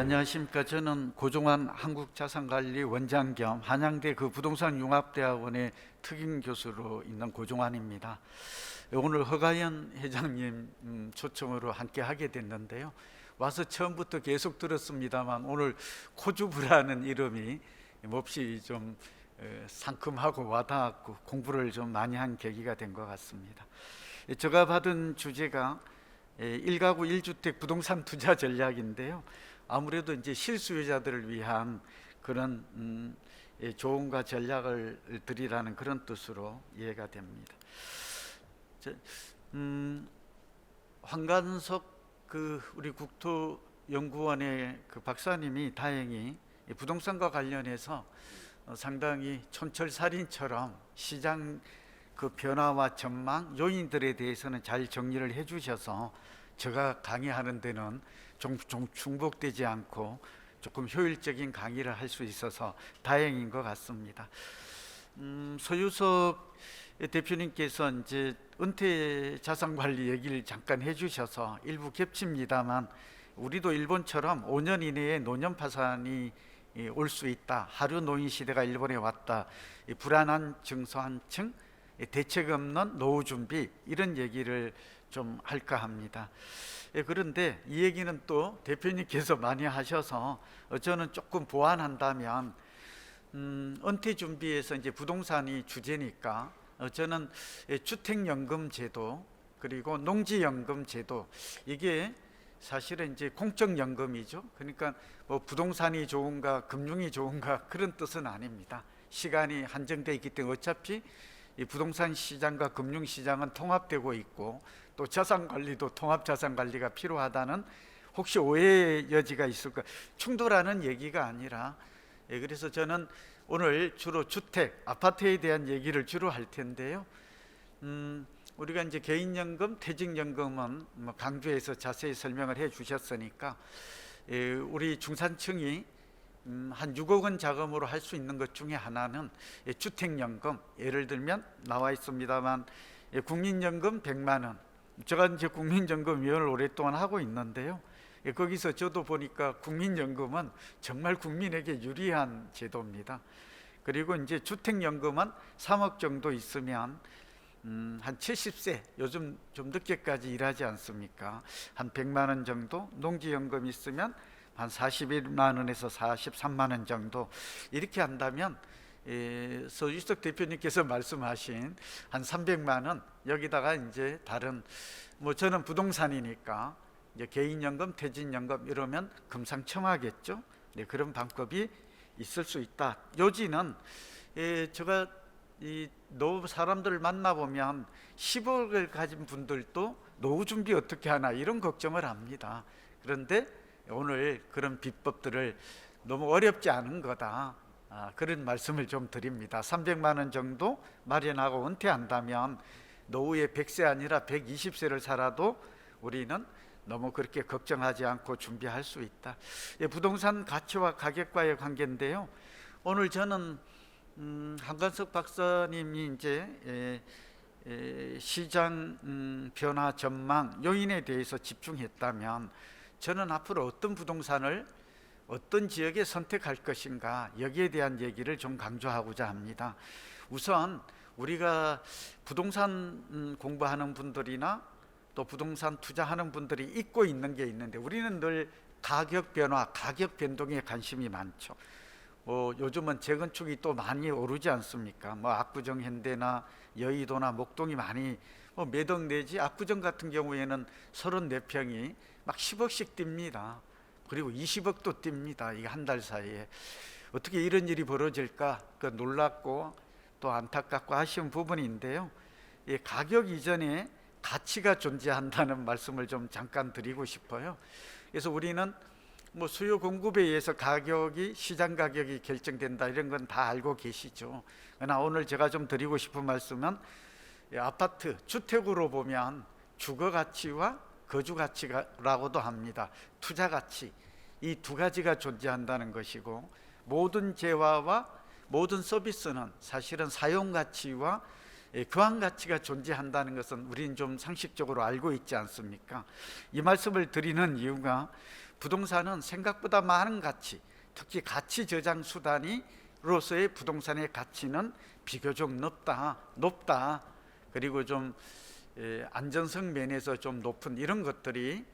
안녕하십니까. 저는 고종환 한국자산관리 원장 겸 한양대 부동산융합대학원의 특임 교수로 있는 고종환입니다. 오늘 허가연 회장님 초청으로 함께 하게 됐는데요. 와서 처음부터 계속 들었습니다만 오늘 코주부라는 이름이 몹시 좀 상큼하고 와닿았고 공부를 좀 많이 한 계기가 된 것 같습니다. 제가 받은 주제가 1가구 1주택 부동산 투자 전략인데요. 아무래도 이제 실수요자들을 위한 그런 조언과 전략을 드리라는 그런 뜻으로 이해가 됩니다. 황관석 우리 국토연구원의 박사님이 다행히 부동산과 관련해서 상당히 촌철살인처럼 시장 변화와 전망 요인들에 대해서는 잘 정리를 해주셔서 제가 강의하는 데는 좀 중복되지 않고 조금 효율적인 강의를 할 수 있어서 다행인 것 같습니다. 소유석 대표님께서 이제 은퇴 자산 관리 얘기를 잠깐 해주셔서 일부 겹칩니다만 우리도 일본처럼 5년 이내에 노년 파산이 올 수 있다. 하류 노인 시대가 일본에 왔다. 불안한 증소한층, 대책 없는 노후 준비, 이런 얘기를 좀 할까 합니다. 그런데 이 얘기는 또 대표님께서 많이 하셔서 저는 조금 보완한다면 은퇴 준비에서 이제 부동산이 주제니까 저는 주택연금 제도 그리고 농지연금 제도, 이게 사실은 이제 공적연금이죠. 그러니까 뭐 부동산이 좋은가 금융이 좋은가 그런 뜻은 아닙니다. 시간이 한정되어 있기 때문에 어차피 이 부동산 시장과 금융 시장은 통합되고 있고 또 자산 관리도 통합 자산 관리가 필요하다는 혹시 오해의 여지가 있을까, 충돌하는 얘기가 아니라, 그래서 저는 오늘 주로 주택, 아파트에 대한 얘기를 주로 할 텐데요. 우리가 이제 개인연금, 퇴직연금은 뭐 강조해서 자세히 설명을 해 주셨으니까 우리 중산층이 한 6억 원 자금으로 할 수 있는 것 중에 하나는 주택연금, 예를 들면 나와 있습니다만 국민연금 100만 원, 제가 이제 국민연금위원을 오랫동안 하고 있는데요. 거기서 저도 보니까 국민연금은 정말 국민에게 유리한 제도입니다. 그리고 이제 주택연금은 3억 정도 있으면 한 70세, 요즘 좀 늦게까지 일하지 않습니까? 한 100만 원 정도, 농지연금 있으면 한 41만 원에서 43만 원 정도, 이렇게 한다면 소유석 대표님께서 말씀하신 한 300만 원, 여기다가 이제 다른 뭐 저는 부동산이니까 이제 개인연금, 퇴직연금 이러면 금상첨화겠죠. 네, 그런 방법이 있을 수 있다. 요지는 제가 이 노후 사람들을 만나보면 10억을 가진 분들도 노후 준비 어떻게 하나 이런 걱정을 합니다. 그런데 오늘 그런 비법들을 너무 어렵지 않은 거다, 그런 말씀을 좀 드립니다. 300만 원 정도 마련하고 은퇴한다면 노후에 100세 아니라 120세를 살아도 우리는 너무 그렇게 걱정하지 않고 준비할 수 있다. 부동산 가치와 가격과의 관계인데요. 오늘 저는 한관석 박사님이 이제 시장 변화 전망 요인에 대해서 집중했다면, 저는 앞으로 어떤 부동산을 어떤 지역에 선택할 것인가, 여기에 대한 얘기를 좀 강조하고자 합니다. 우선 우리가 부동산 공부하는 분들이나 또 부동산 투자하는 분들이 잊고 있는 게 있는데, 우리는 늘 가격 변화, 가격 변동에 관심이 많죠. 뭐 요즘은 재건축이 또 많이 오르지 않습니까? 뭐 압구정 현대나 여의도나 목동이 많이 몇 억 내지, 압구정 같은 경우에는 34평이 막 10억씩 뜁니다. 그리고 20억도 뜁니다. 이게 한 달 사이에. 어떻게 이런 일이 벌어질까, 놀랍고 또 안타깝고 아쉬운 부분인데요. 가격 이전에 가치가 존재한다는 말씀을 좀 잠깐 드리고 싶어요. 그래서 우리는 뭐 수요 공급에 의해서 가격이, 시장 가격이 결정된다, 이런 건 다 알고 계시죠. 그러나 오늘 제가 좀 드리고 싶은 말씀은 아파트, 주택으로 보면 주거 가치와 거주 가치라고도 합니다. 투자 가치, 이 두 가지가 존재한다는 것이고, 모든 재화와 모든 서비스는 사실은 사용 가치와 교환 가치가 존재한다는 것은 우리는 좀 상식적으로 알고 있지 않습니까? 이 말씀을 드리는 이유가 부동산은 생각보다 많은 가치, 특히 가치 저장 수단으로서의 부동산의 가치는 비교적 높다. 그리고 좀 안전성 면에서 좀 높은 이런 것들이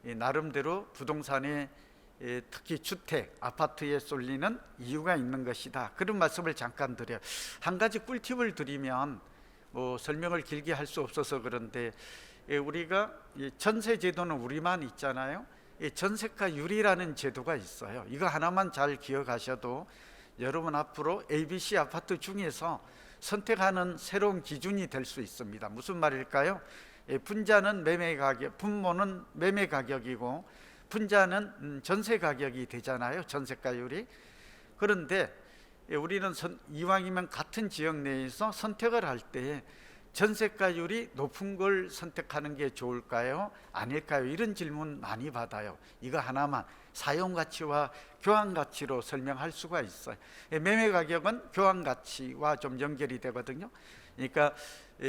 나름대로 부동산의 특히 주택, 아파트에 쏠리는 이유가 있는 것이다. 그런 말씀을 잠깐 드려요. 한 가지 꿀팁을 드리면 설명을 길게 할 수 없어서 그런데 우리가 전세 제도는 우리만 있잖아요. 전세가 유리라는 제도가 있어요. 이거 하나만 잘 기억하셔도 여러분 앞으로 ABC 아파트 중에서 선택하는 새로운 기준이 될 수 있습니다. 무슨 말일까요? 분자는 매매 가격, 분모는 매매 가격이고 분자는 전세 가격이 되잖아요. 전세가율이. 그런데 우리는 이왕이면 같은 지역 내에서 선택을 할 때 전세가율이 높은 걸 선택하는 게 좋을까요? 아닐까요? 이런 질문 많이 받아요. 이거 하나만 사용가치와 교환가치로 설명할 수가 있어요. 매매가격은 교환가치와 좀 연결이 되거든요. 그러니까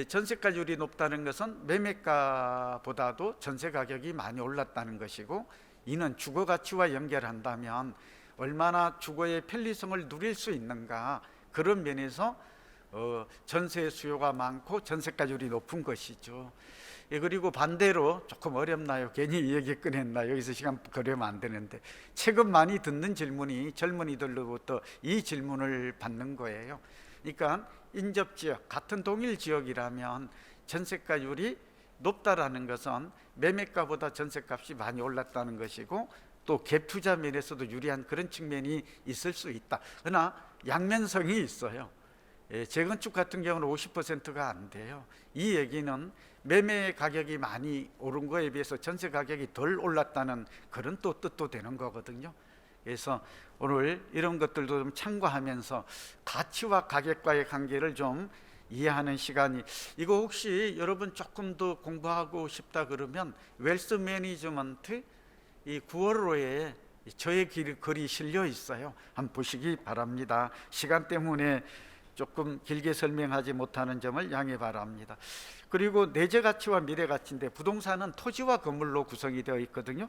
전세가율이 높다는 것은 매매가보다도 전세가격이 많이 올랐다는 것이고, 이는 주거가치와 연결한다면 얼마나 주거의 편리성을 누릴 수 있는가, 그런 면에서 전세 수요가 많고 전세가율이 높은 것이죠. 그리고 반대로 조금 어렵나요? 괜히 이 얘기 꺼냈나? 여기서 시간 거려면 안 되는데, 최근 많이 듣는 질문이 젊은이들로부터 이 질문을 받는 거예요. 그러니까 인접지역, 같은 동일 지역이라면 전세가율이 높다라는 것은 매매가보다 전세값이 많이 올랐다는 것이고, 또 갭투자 면에서도 유리한 그런 측면이 있을 수 있다. 그러나 양면성이 있어요. 재건축 같은 경우는 50%가 안 돼요. 이 얘기는 매매 가격이 많이 오른 거에 비해서 전세 가격이 덜 올랐다는 그런 또 뜻도 되는 거거든요. 그래서 오늘 이런 것들도 좀 참고하면서 가치와 가격과의 관계를 좀 이해하는 시간이, 이거 혹시 여러분 조금 더 공부하고 싶다 그러면 웰스 매니지먼트 이 9월호에 저의 글이 실려 있어요. 한번 보시기 바랍니다. 시간 때문에 조금 길게 설명하지 못하는 점을 양해 바랍니다. 그리고 내재 가치와 미래 가치인데, 부동산은 토지와 건물로 구성이 되어 있거든요.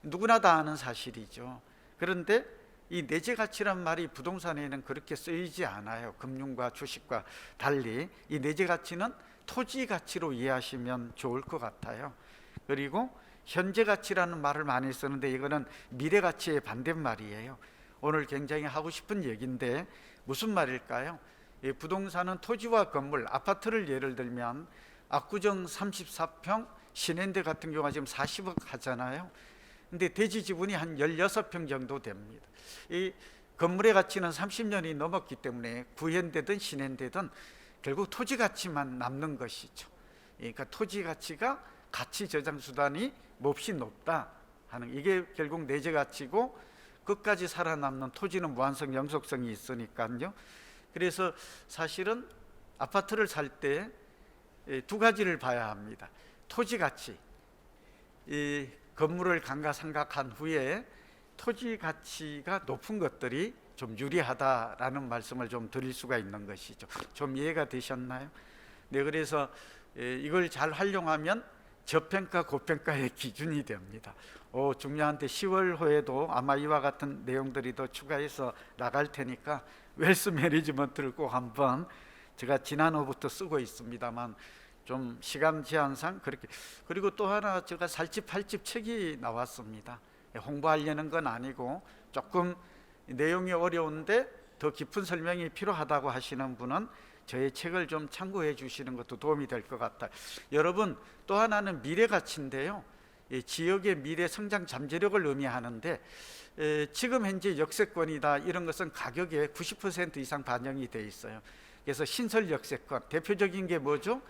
누구나 다 아는 사실이죠. 그런데 이 내재 가치란 말이 부동산에는 그렇게 쓰이지 않아요. 금융과 주식과 달리 이 내재 가치는 토지 가치로 이해하시면 좋을 것 같아요. 그리고 현재 가치라는 말을 많이 쓰는데, 이거는 미래 가치의 반대말이에요. 오늘 굉장히 하고 싶은 얘기인데 무슨 말일까요? 부동산은 토지와 건물, 아파트를 예를 들면 압구정 34평, 신현대 같은 경우가 지금 40억 하잖아요. 근데 대지 지분이 한 16평 정도 됩니다. 이 건물의 가치는 30년이 넘었기 때문에 구현되든 신현되든 결국 토지 가치만 남는 것이죠. 그러니까 토지 가치가 가치 저장 수단이 몹시 높다 하는, 이게 결국 내재 가치고, 끝까지 살아남는 토지는 무한성 영속성이 있으니까요. 그래서 사실은 아파트를 살 때 두 가지를 봐야 합니다. 토지 가치, 이 건물을 감가상각한 후에 토지 가치가 높은 것들이 좀 유리하다라는 말씀을 좀 드릴 수가 있는 것이죠. 좀 이해가 되셨나요? 네, 그래서 이걸 잘 활용하면 저평가 고평가의 기준이 됩니다. 중요한데 10월호에도 아마 이와 같은 내용들이 더 추가해서 나갈 테니까 웰스 매니지먼트를 꼭 한번, 제가 지난호부터 쓰고 있습니다만 좀 시간 제한상 그렇게. 그리고 또 하나, 제가 살집 팔집 책이 나왔습니다. 홍보하려는 건 아니고 조금 내용이 어려운데 더 깊은 설명이 필요하다고 하시는 분은 저의 책을 좀 참고해 주시는 것도 도움이 될 것 같아요. 여러분, 또 하나는 미래 가치인데요, 지역의 미래 성장 잠재력을 의미하는데, 지금 현재 역세권이다 이런 것은 가격의 90% 이상 반영이 돼 있어요. 그래서 신설 역세권, 대표적인 게 뭐죠?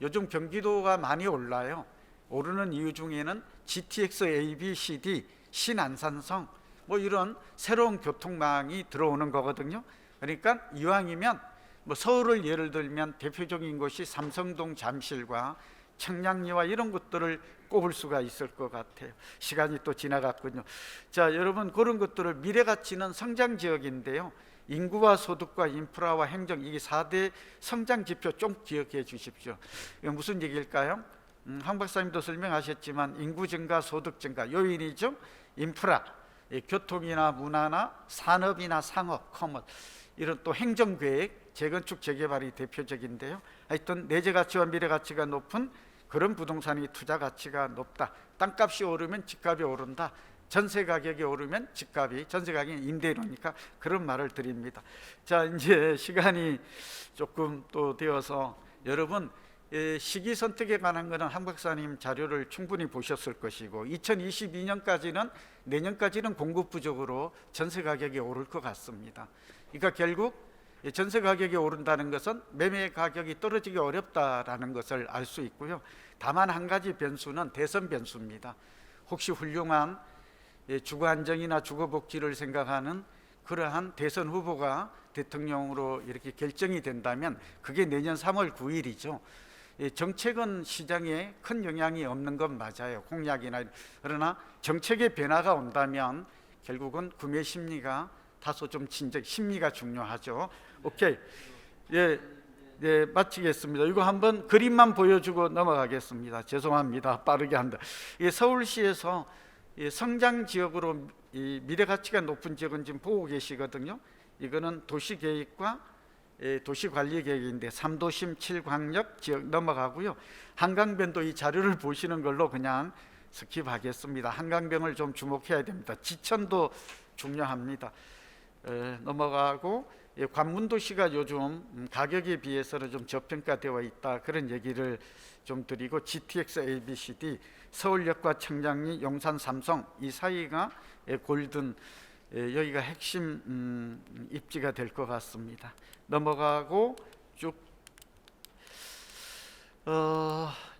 요즘 경기도가 많이 올라요. 오르는 이유 중에는 GTX, A, B, C, D, 신안산성 이런 새로운 교통망이 들어오는 거거든요. 그러니까 이왕이면 서울을 예를 들면 대표적인 곳이 삼성동 잠실과 청량리와 이런 것들을 꼽을 수가 있을 것 같아요. 시간이 또 지나갔군요. 자, 여러분, 그런 것들을, 미래 가치는 성장 지역인데요, 인구와 소득과 인프라와 행정, 이게 4대 성장 지표 좀 기억해 주십시오. 이거 무슨 얘기일까요? 황 박사님도 설명하셨지만 인구 증가, 소득 증가 요인이죠. 인프라, 교통이나 문화나 산업이나 상업, 커머스, 이런 또 행정계획, 재건축, 재개발이 대표적인데요. 하여튼 내재 가치와 미래 가치가 높은 그런 부동산이 투자 가치가 높다. 땅값이 오르면 집값이 오른다. 전세 가격이 오르면 집값이, 전세 가격이 임대료니까 그런 말을 드립니다. 자, 이제 시간이 조금 또 되어서 여러분 시기 선택에 관한 것은 황 박사님 자료를 충분히 보셨을 것이고 2022년까지는 내년까지는 공급 부족으로 전세 가격이 오를 것 같습니다. 그러니까 결국 전세 가격이 오른다는 것은 매매 가격이 떨어지기 어렵다라는 것을 알 수 있고요. 다만 한 가지 변수는 대선 변수입니다. 혹시 훌륭한 주거 안정이나 주거 복지를 생각하는 그러한 대선 후보가 대통령으로 이렇게 결정이 된다면 그게 내년 3월 9일이죠. 정책은 시장에 큰 영향이 없는 건 맞아요. 공약이나. 그러나 정책의 변화가 온다면 결국은 구매 심리가 다소 좀 진정, 심리가 중요하죠. 오케이. 예, 마치겠습니다. 이거 한번 그림만 보여주고 넘어가겠습니다. 죄송합니다. 빠르게 한다. 서울시에서 성장 지역으로 미래 가치가 높은 지역은 지금 보고 계시거든요. 이거는 도시계획과 도시관리계획인데 3도심 7광역 지역 넘어가고요. 한강변도 이 자료를 보시는 걸로 그냥 스킵하겠습니다. 한강변을 좀 주목해야 됩니다. 지천도 중요합니다. 넘어가고 관문도시가 요즘 가격에 비해서는 좀 저평가되어 있다, 그런 얘기를 좀 드리고 GTX ABCD 서울역과 청량리 용산 삼성 이 사이가 골든, 여기가 핵심 입지가 될 것 같습니다. 넘어가고 쭉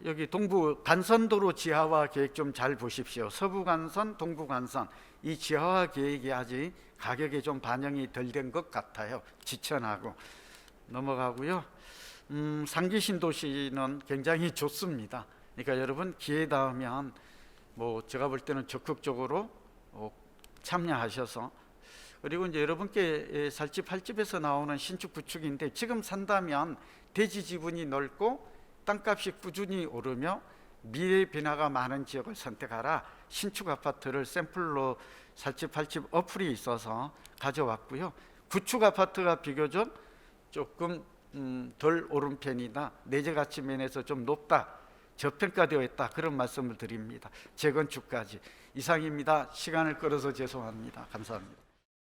여기 동부 간선도로 지하화 계획 좀 잘 보십시오. 서부 간선, 동부 간선 이 지하화 계획이 아직 가격에 좀 반영이 덜 된 것 같아요. 지천하고 넘어가고요. 상기 신도시는 굉장히 좋습니다. 그러니까 여러분 기회 닿으면 뭐 제가 볼 때는 적극적으로 참여하셔서, 그리고 이제 여러분께 살집 팔집에서 나오는 신축 구축인데 지금 산다면 대지 지분이 넓고 땅값이 꾸준히 오르며 미래 변화가 많은 지역을 선택하라. 신축 아파트를 샘플로 살집 팔집 어플이 있어서 가져왔고요. 구축 아파트가 비교적 조금 덜 오른 편이다. 내재 가치 면에서 좀 높다, 저평가되어 있다, 그런 말씀을 드립니다. 재건축까지. 이상입니다. 시간을 끌어서 죄송합니다. 감사합니다.